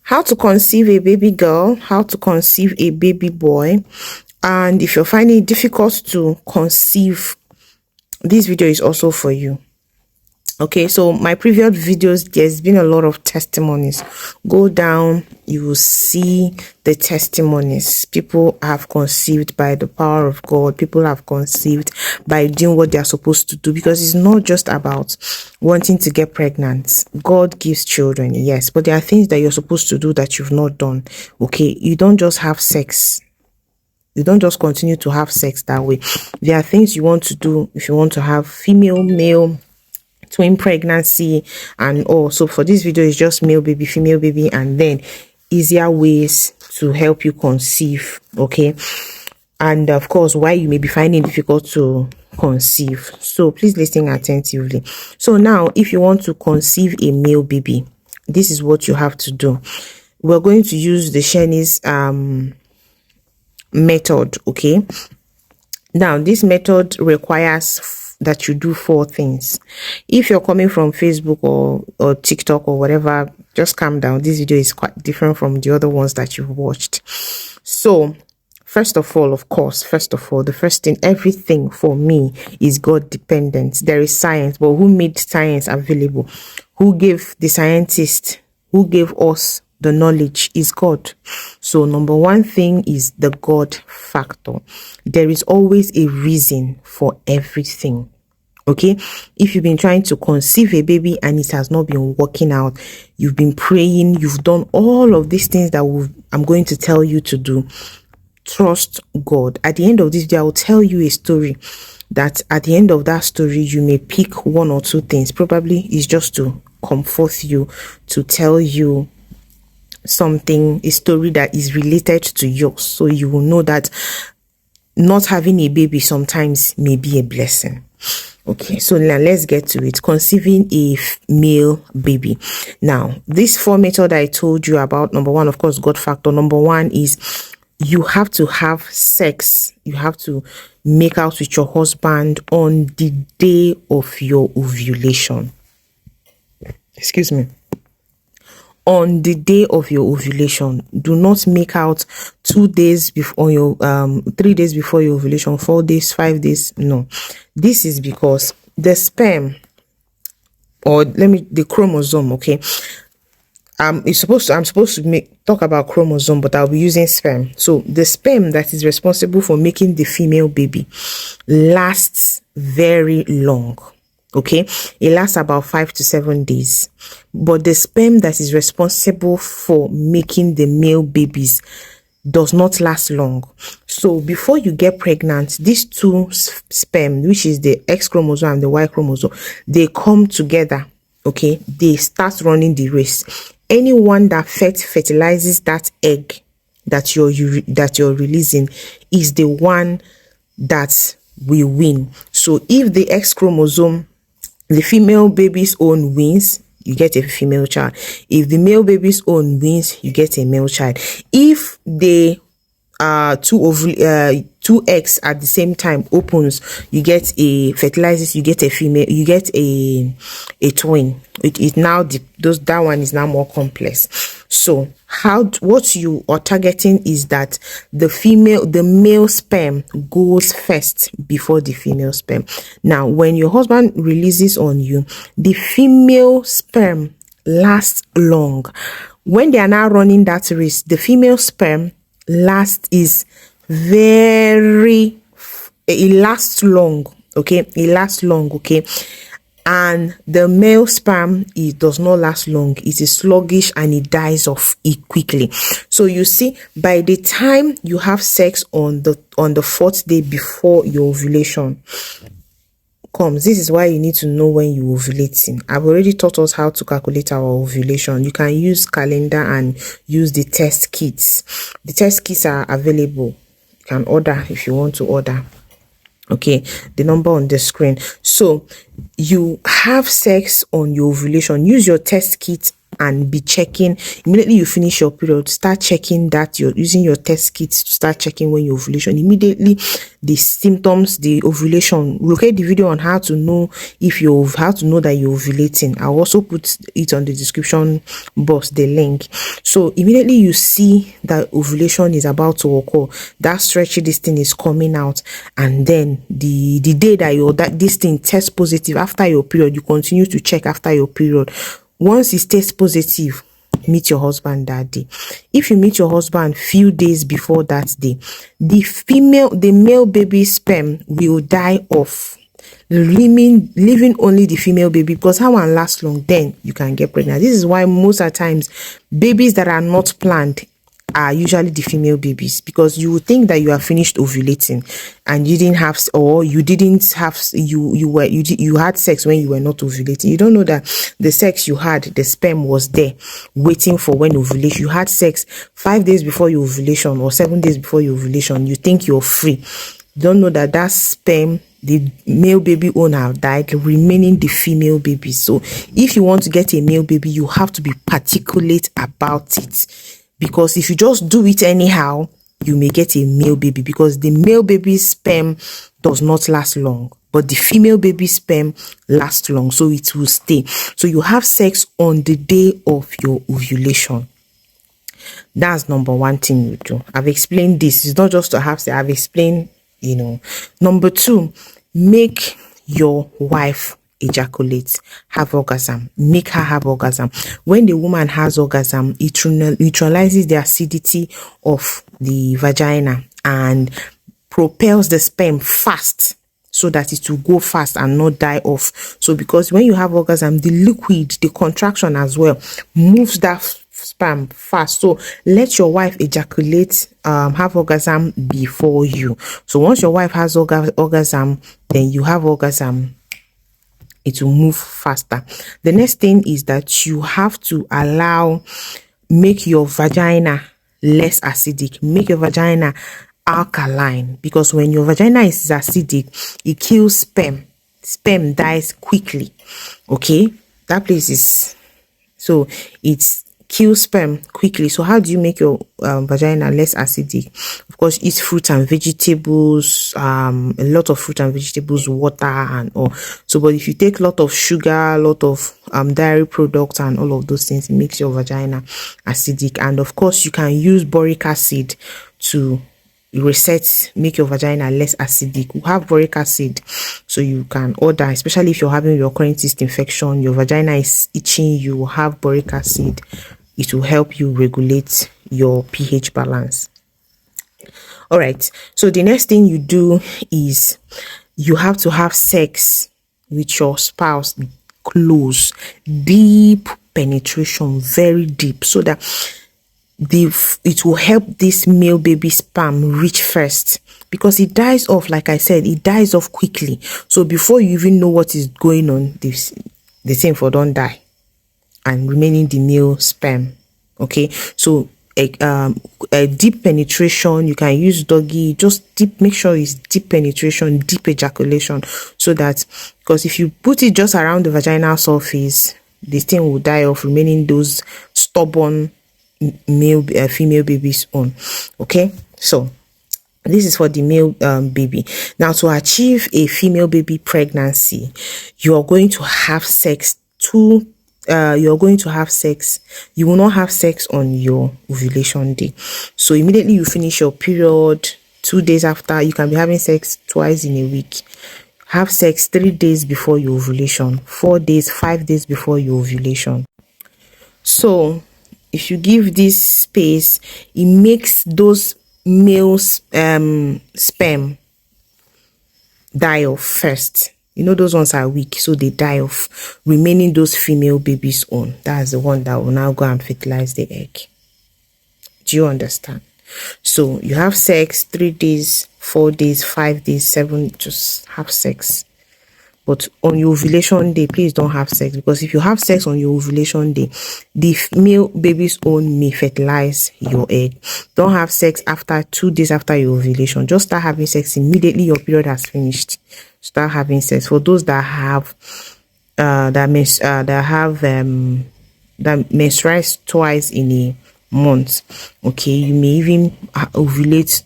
how to conceive a baby girl, how to conceive a baby boy. And if you're finding it difficult to conceive, this video is also for you. Okay, so my previous videos, there's been a lot of testimonies. Go down, you will see the testimonies. People have conceived by the power of God. People have conceived by doing what they are supposed to do, because it's not just about wanting to get pregnant. God gives children, yes, but there are things that you're supposed to do that you've not done. Okay, you don't just have sex. You don't just continue to have sex that way. There are things you want to do if you want to have female, male, twin pregnancy and all. So for this video, it's just male baby, female baby, and then easier ways to help you conceive. Okay, and of course why you may be finding it difficult to conceive. So please listen attentively. So now, if you want to conceive a male baby, this is what you have to do. We're going to use the Shani's method. Okay, now this method requires that you do 4 things. If you're coming from Facebook or TikTok or whatever, just calm down. This video is quite different from the other ones that you've watched. So first of all, the first thing, everything for me is God dependent. There is science, but who made science available? Who gave the scientists? Who gave us the knowledge? Is God. So number one thing is the God factor. There is always a reason for everything. Okay, if you've been trying to conceive a baby and it has not been working out, you've been praying, you've done all of these things that I'm going to tell you to do, trust God. At the end of this video, I will tell you a story that at the end of that story, you may pick 1 or 2 things. Probably it's just to comfort you, to tell you something, a story that is related to yours, so you will know that not having a baby sometimes may be a blessing. Okay, so now let's get to it. Conceiving a male baby. Now, this 4 method I told you about, number 1, of course, God factor. Number 1 is you have to have sex. You have to make out with your husband on the day of your ovulation. Excuse me. On the day of your ovulation. Do not make out 2 days before your 3 days before your ovulation, 4 days, 5 days. No, this is because the sperm, or the chromosome. Okay, I'm supposed to talk about chromosome, but I'll be using sperm. So the sperm that is responsible for making the female baby lasts very long. Okay, it lasts about 5 to 7 days, but the sperm that is responsible for making the male babies does not last long. So before you get pregnant, these 2 sperm, which is the X chromosome and the Y chromosome, they come together. Okay, they start running the race. Anyone that fertilizes that egg that you're releasing is the one that will win. So if the X chromosome, the female baby's own wins, you get a female child. If the male baby's own wins, you get a male child. If they two eggs at the same time opens, you get a fertilizes, you get a female, you get a twin. It now that one is now more complex. So what you are targeting is that the male sperm goes first before the female sperm. Now, when your husband releases on you, the female sperm lasts long. When they are now running that race, the female sperm it lasts long. Okay, it lasts long. Okay, and the male sperm, it does not last long. It is sluggish and it dies off quickly. So you see, by the time you have sex on the 4th day before your ovulation comes, this is why you need to know when you're ovulating. I've already taught us how to calculate our ovulation. You can use calendar and use the test kits. The test kits are available. You can order if you want to order. Okay, the number on the screen. So you have sex on your ovulation. Use your test kit and be checking immediately you finish your period. Start checking that you're using your test kits to start checking when your ovulation. Immediately the symptoms, the ovulation, look at the video on how to know how to know that you're ovulating. I'll also put it on the description box, the link. So immediately you see that ovulation is about to occur, that stretchy this thing is coming out, and then the day that this thing tests positive after your period, you continue to check after your period. Once it tests positive, meet your husband that day. If you meet your husband few days before that day, the male baby sperm will die off, leaving only the female baby, because how one lasts long, then you can get pregnant. This is why most of the times babies that are not planned are usually the female babies, because you would think that you are finished ovulating and you didn't have, or you didn't have, you had sex when you were not ovulating. You don't know that the sex you had, the sperm was there waiting for when ovulation. You had sex 5 days before your ovulation or 7 days before your ovulation. You think you're free. You don't know that that sperm, the male baby owner have died, remaining the female baby. So if you want to get a male baby, you have to be particular about it. Because if you just do it anyhow, you may get a male baby, because the male baby's sperm does not last long, but the female baby's sperm lasts long, so it will stay. So you have sex on the day of your ovulation. That's number one thing you do. I've explained this. It's not just to have sex. I've explained, Number two, make your wife ejaculate, have orgasm, make her have orgasm. When the woman has orgasm, it neutralizes the acidity of the vagina and propels the sperm fast, so that it will go fast and not die off. So because when you have orgasm, the liquid, the contraction as well, moves that sperm fast. So let your wife ejaculate, have orgasm before you. So once your wife has orgasm, then you have orgasm, it will move faster. The next thing is that you have to make your vagina less acidic, make your vagina alkaline, because when your vagina is acidic, it kills sperm dies quickly. Okay, that place is, so it's kills sperm quickly. So how do you make your vagina less acidic? Of course, eat fruit and vegetables, a lot of fruit and vegetables, water and all. So but if you take a lot of sugar, a lot of dairy products and all of those things, it makes your vagina acidic. And of course, you can use boric acid to make your vagina less acidic. We have boric acid, so you can order, especially if you're having recurrent cyst infection, your vagina is itching, you have boric acid. It will help you regulate your pH balance. All right, so the next thing you do is you have to have sex with your spouse, close, deep penetration, very deep, so that it will help this male baby sperm reach first, because it dies off. Like I said, it dies off quickly. So before you even know what is going on, the thing for don't die and remaining the male sperm. Okay, so a deep penetration, you can use doggy, just deep, make sure it's deep penetration, deep ejaculation, so that, because if you put it just around the vaginal surface, this thing will die off, remaining those stubborn female babies on. Okay, so this is for the male baby. Now, to achieve a female baby pregnancy, you are going to have sex you will not have sex on your ovulation day. So immediately you finish your period, 2 days after, you can be having sex twice in a week. Have sex 3 days before your ovulation, 4 days, 5 days before your ovulation. So if you give this space, it makes those male sperm die off first. Those ones are weak, so they die off, remaining those female babies on. That's the one that will now go and fertilize the egg. Do you understand? So you have sex 3 days, 4 days, 5 days, 7, just have sex. But on your ovulation day, please don't have sex, because if you have sex on your ovulation day, the male baby's own may fertilize your egg. Don't have sex after 2 days after your ovulation. Just start having sex immediately your period has finished. Start having sex. For those that have that menstruates twice in a month, okay, you may even ovulate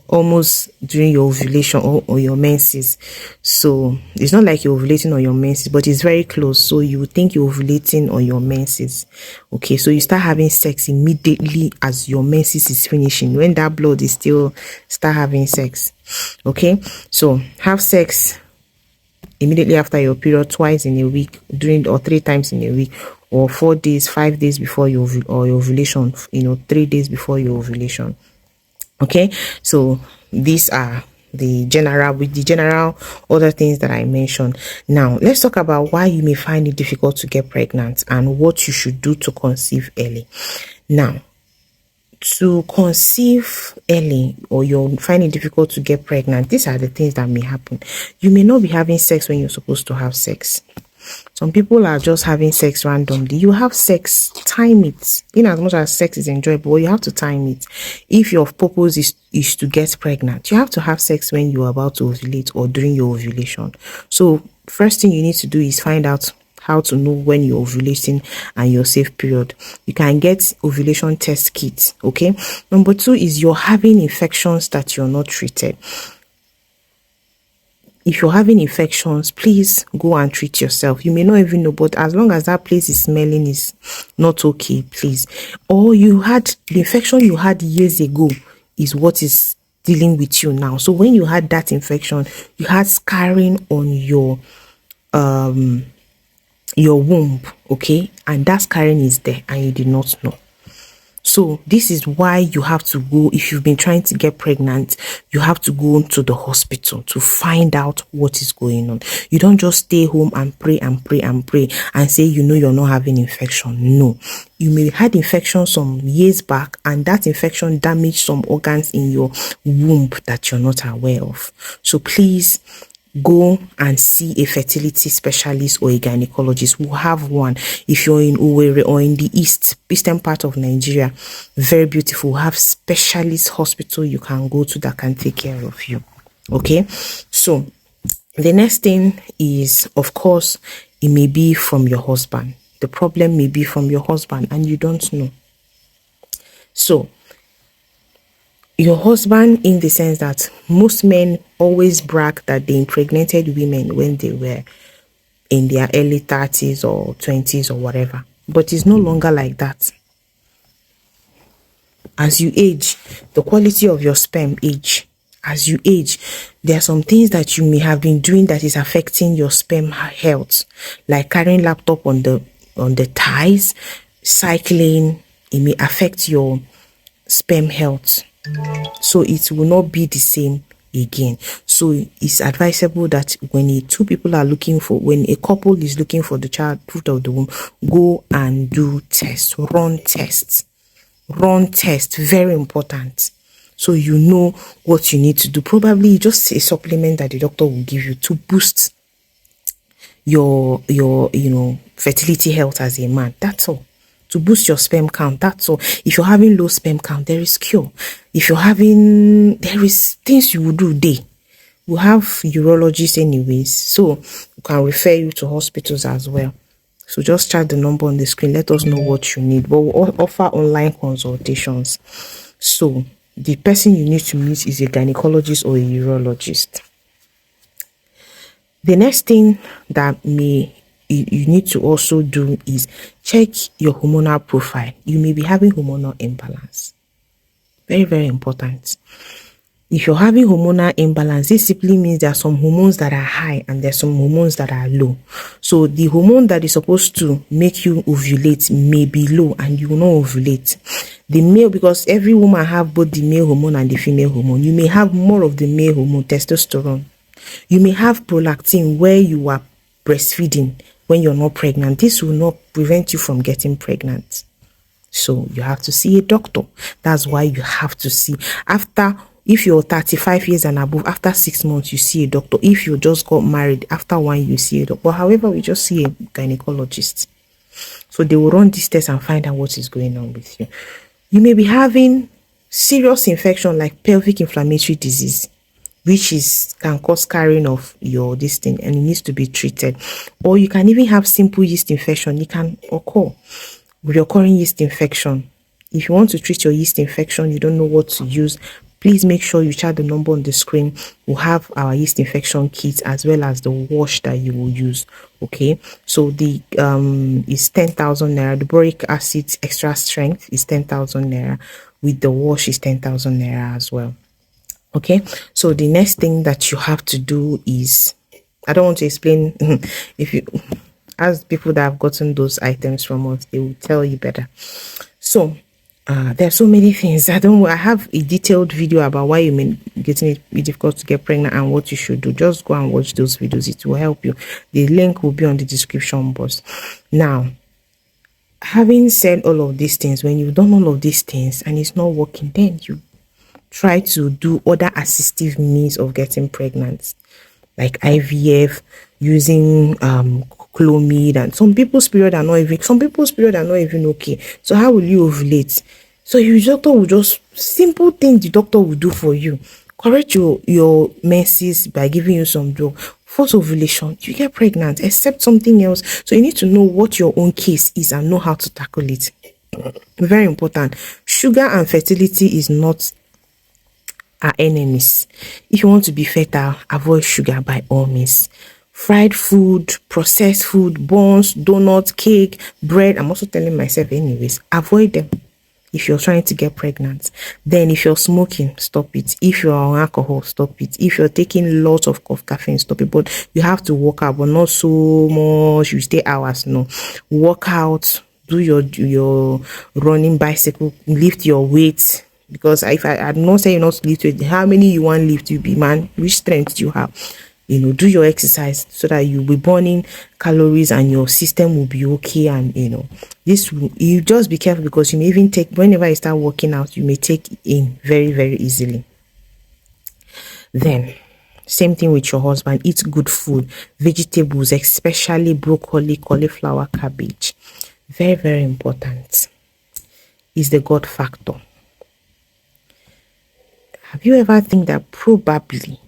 almost during your ovulation or your menses. So it's not like you're ovulating on your menses, but it's very close. So you would think you're ovulating on your menses. Okay, so you start having sex immediately as your menses is finishing. When that blood is still, start having sex. Okay, so have sex immediately after your period, twice in a week, during or 3 times in a week, or 4 days, 5 days before your ovulation, 3 days before your ovulation. Okay, so these are the general other things that I mentioned. Now let's talk about why you may find it difficult to get pregnant and what you should do to conceive early. Now, to conceive early, or you find it difficult to get pregnant, these are the things that may happen. You may not be having sex when you're supposed to have sex. Some people are just having sex randomly. You have sex, time it. In as much as sex is enjoyable, you have to time it. If your purpose is to get pregnant, you have to have sex when you're about to ovulate or during your ovulation. So first thing you need to do is find out how to know when you're ovulating and your safe period. You can get ovulation test kits. Okay. Number 2 is you're having infections that you're not treated. If you're having infections, please go and treat yourself. You may not even know, but as long as that place is smelling is not okay, please. Or you had the infection you had years ago is what is dealing with you now. So when you had that infection, you had scarring on your womb, okay, and that scarring is there and you did not know. So this is why you have to go. If you've been trying to get pregnant, you have to go to the hospital to find out what is going on. You don't just stay home and pray and pray and pray and say you're not having infection. No, you may have had infection some years back, and that infection damaged some organs in your womb that you're not aware of. So please go and see a fertility specialist or a gynecologist. We'll have one. If you're in Owerri or in the eastern part of Nigeria, very beautiful. We'll have specialist hospital you can go to that can take care of you. Okay, so the next thing is, of course, it may be from your husband. The problem may be from your husband and you don't know. So your husband, in the sense that most men always brag that they impregnated women when they were in their early 30s or 20s or whatever. But it's no longer like that. As you age, the quality of your sperm age. As you age, there are some things that you may have been doing that is affecting your sperm health, like carrying laptop on the thighs, cycling. It may affect your sperm health. So it will not be the same again. So it's advisable that when a couple is looking for the child fruit of the womb, go and do tests, run tests, very important. So you know what you need to do. Probably just a supplement that the doctor will give you to boost your fertility health as a man. That's all. To boost your sperm count. That's all. If you're having low sperm count, there is cure. If you're having, there is things you will do day. We'll have urologists anyways, so we can refer you to hospitals as well. So just chat the number on the screen. Let us know what you need. But we'll offer online consultations. So the person you need to meet is a gynecologist or a urologist. The next thing that you need to also do is check your hormonal profile. You may be having hormonal imbalance. Very, very important. If you're having hormonal imbalance, this simply means there are some hormones that are high and there's some hormones that are low. So the hormone that is supposed to make you ovulate may be low and you will not ovulate. The male, because every woman have both the male hormone and the female hormone. You may have more of the male hormone, testosterone. You may have prolactin where you are breastfeeding when you're not pregnant. This will not prevent you from getting pregnant. So you have to see a doctor. That's why you have to see. If you're 35 years and above, after 6 months, you see a doctor. If you just got married, after 1, you see a doctor. However, we just see a gynecologist. So they will run this test and find out what is going on with you. You may be having serious infection like pelvic inflammatory disease. which is can cause scarring of your this thing, and it needs to be treated. Or you can even have simple yeast infection. It can occur, recurring yeast infection. If you want to treat your yeast infection, you don't know what to use, please make sure you chat the number on the screen. We'll have our yeast infection kit as well as the wash that you will use. Okay, so the is 10,000 naira. The boric acid extra strength is 10,000 naira. With the wash is 10,000 naira as well. Okay, so the next thing that you have to do is, I don't want to explain. If you ask people that have gotten those items from us, they will tell you better. So there are so many things. I have a detailed video about why you may getting it be difficult to get pregnant and what you should do. Just go and watch those videos. It will help you. The link will be on the description box. Now, having said all of these things, when you've done all of these things and it's not working, then you try to do other assistive means of getting pregnant, like IVF, using clomid, and some people's period are not even okay. So how will you ovulate? So your doctor will just, simple things the doctor will do for you, correct your menses by giving you some drug, force ovulation, you get pregnant, except something else. So you need to know what your own case is and know how to tackle it. Very important. Sugar and fertility is not our enemies. If you want to be fertile, avoid sugar by all means. Fried food, processed food, buns, donuts, cake, bread, I'm also telling myself anyways, avoid them if you're trying to get pregnant. Then if you're smoking, stop it. If you're on alcohol, stop it. If you're taking lots of caffeine, stop it. But you have to work out, but not so much you stay hours. No, work out, do your running, bicycle, lift your weight. Because if I'm not saying not to lift weight, how many you want lift, you be, man, which strength do you have? Do your exercise so that you'll be burning calories and your system will be okay. And you just be careful, because you may even take, whenever you start working out, you may take in very, very easily. Then same thing with your husband. Eat good food, vegetables, especially broccoli, cauliflower, cabbage. Very, very important is the God factor. Have you ever think that probably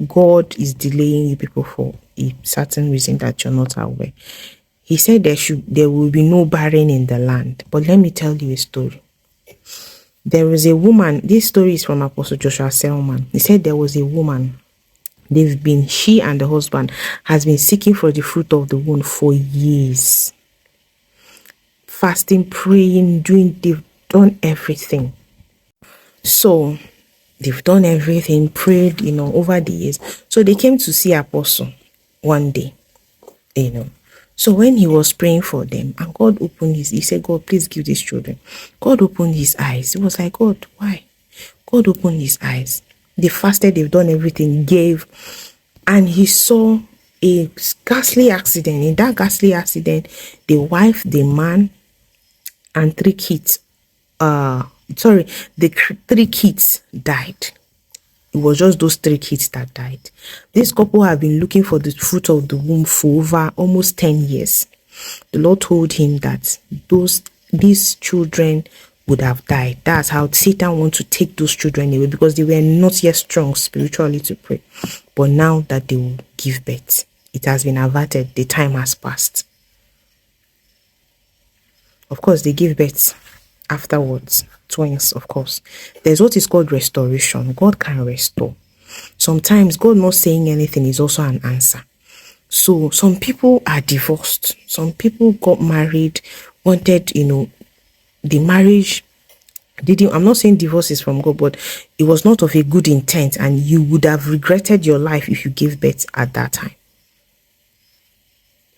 God is delaying you people for a certain reason that you're not aware? He said there will be no barren in the land. But let me tell you a story. There was a woman. This story is from Apostle Joshua Selman. He said there was a woman. She and the husband has been seeking for the fruit of the womb for years. Fasting, praying, they've done everything. So they've done everything, prayed, over the years. So they came to see Apostle one day, So when he was praying for them, and God opened he said, God, please give these children. God opened his eyes. It was like, God, why? God opened his eyes. They fasted, they've done everything, gave, and he saw a ghastly accident. In that ghastly accident, the wife, the man, and 3 kids, the 3 kids died. It was just those 3 kids that died. This couple have been looking for the fruit of the womb for over almost 10 years. The Lord told him that these children would have died. That's how Satan wants to take those children away, because they were not yet strong spiritually to pray. But now that they will give birth, it has been averted. The time has passed. Of course, they give birth afterwards, twins, of course. There's what is called restoration. God can restore. Sometimes God not saying anything is also an answer. So some people are divorced. Some people got married, wanted, the marriage didn't. I'm not saying divorce is from God, but it was not of a good intent, and you would have regretted your life if you gave birth at that time.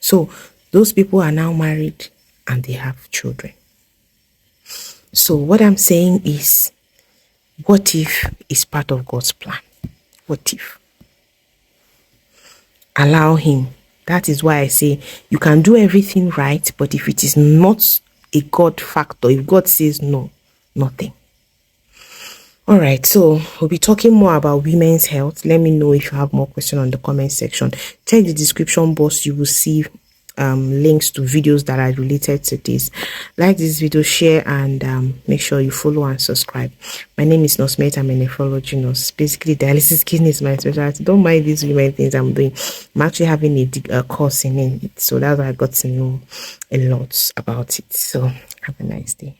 So those people are now married and they have children. So what I'm saying is, what if is part of God's plan? What if? Allow him. That is why I say you can do everything right, but if it is not a God factor, if God says no, nothing. All right, so we'll be talking more about women's health. Let me know if you have more questions on the comment section. Check the description box. You will see links to videos that are related to this. Like this video, share, and make sure you follow and subscribe. My name is Nosmet. I'm a nephrology nurse. Basically, dialysis kidney is my specialty. Don't mind these women things I'm doing. I'm actually having a course in it, so that's why I got to know a lot about it. So have a nice day.